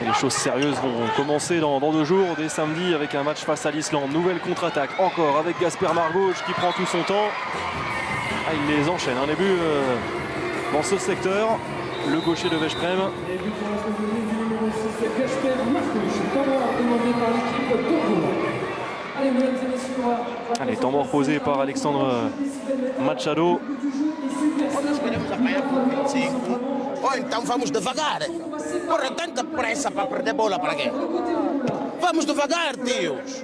Et les choses sérieuses vont commencer dans 2 jours, dès samedi, avec un match face à l'Islande. Nouvelle contre-attaque, encore avec Gasper Marguč qui prend tout son temps. Ah, il les enchaîne, un début dans ce secteur. Le gaucher de Veszprém. Allez, temps mort posé par Alexandre Machado. Nós queremos apanhar por 25. Ou então vamos devagar. Porra, tanta pressa para perder bola para quê? Vamos devagar, tios.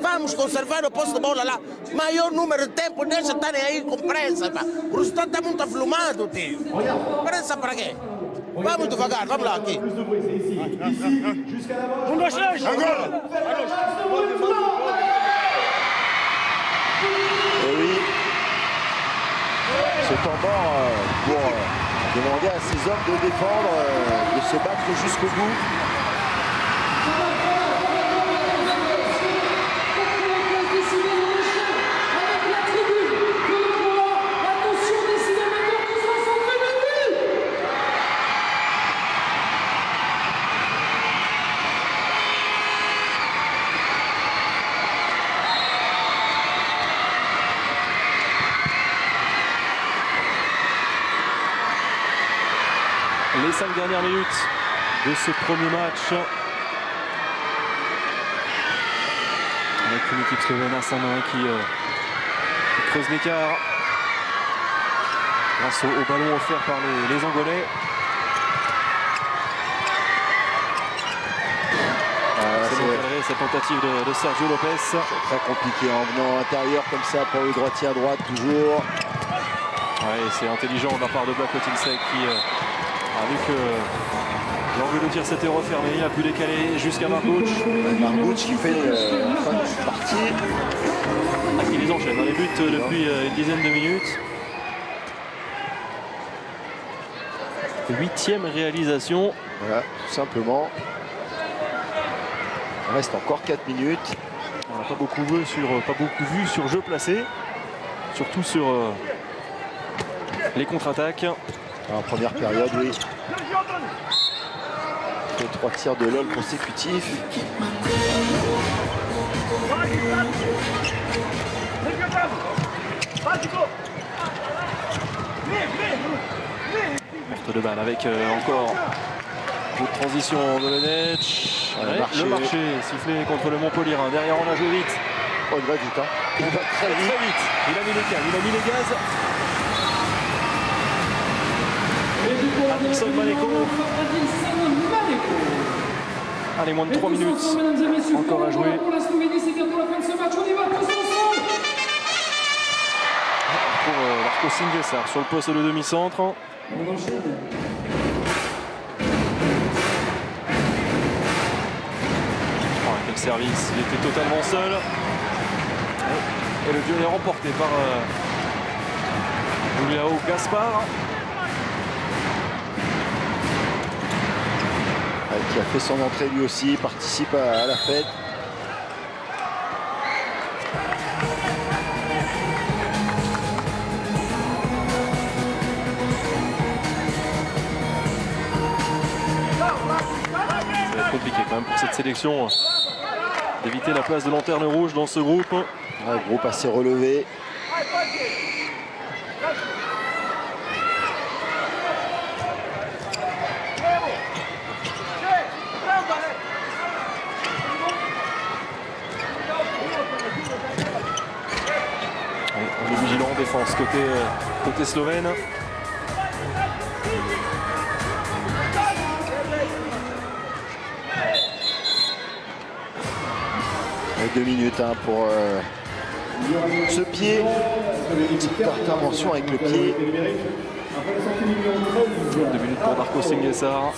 Vamos conservar o posse de bola lá. Maior número de tempo, deixa estarem aí com pressa. Pá. O resultado está muito aflumado, tio. Pressa para quê? Vamos devagar, vamos lá aqui. Et oui, ce temps mort pour demander à ces hommes de défendre, de se battre jusqu'au bout. Les 5 dernières minutes de ce premier match. Avec une équipe slovène à 5-1 qui creuse l'écart grâce au ballon offert par les Angolais. C'est bon cadré, cette tentative de Sergio Lopez. C'est très compliqué en venant intérieur comme ça pour le droitier à droite toujours. Ouais, c'est intelligent de la part de Blako Tinsek qui a vu que l'angle de tir s'était refermé, il a pu décaler jusqu'à Marguč. Marguč qui fait la fin de cette partie. Qui les enchaîne dans les buts depuis une dizaine de minutes. 8e réalisation. Voilà, tout simplement. Il reste encore 4 minutes. On n'a pas beaucoup vu sur jeu placé. Surtout sur les contre-attaques. En première période, oui. Les 3 tirs de LOL consécutifs. Perte de balle avec encore une transition de Dolenec. Le marché. Le marché sifflé contre le Montpellier. Derrière, on a joué vite. Oh, il va vite, hein. Il va très vite. Très vite. Il a mis les gaz. Adilson Maleko. Allez, moins de 3 minutes encore à jouer. Pour la Slovénie, c'est bientôt la fin de ce match. On y va tous ensemble. Pour Larko Singesar sur le poste de demi-centre. On enchaîne. Quel service, il était totalement seul. Et le duel est remporté par Juliao Gaspar. Qui a fait son entrée lui aussi, participe à la fête. Ça va être compliqué quand même pour cette sélection d'éviter la place de lanterne rouge dans ce groupe. Un groupe assez relevé. On est vigilant en défense côté slovène. Et 2 minutes pour ce pied. Petite intervention avec le pied. 2 minutes pour Darko Singesar.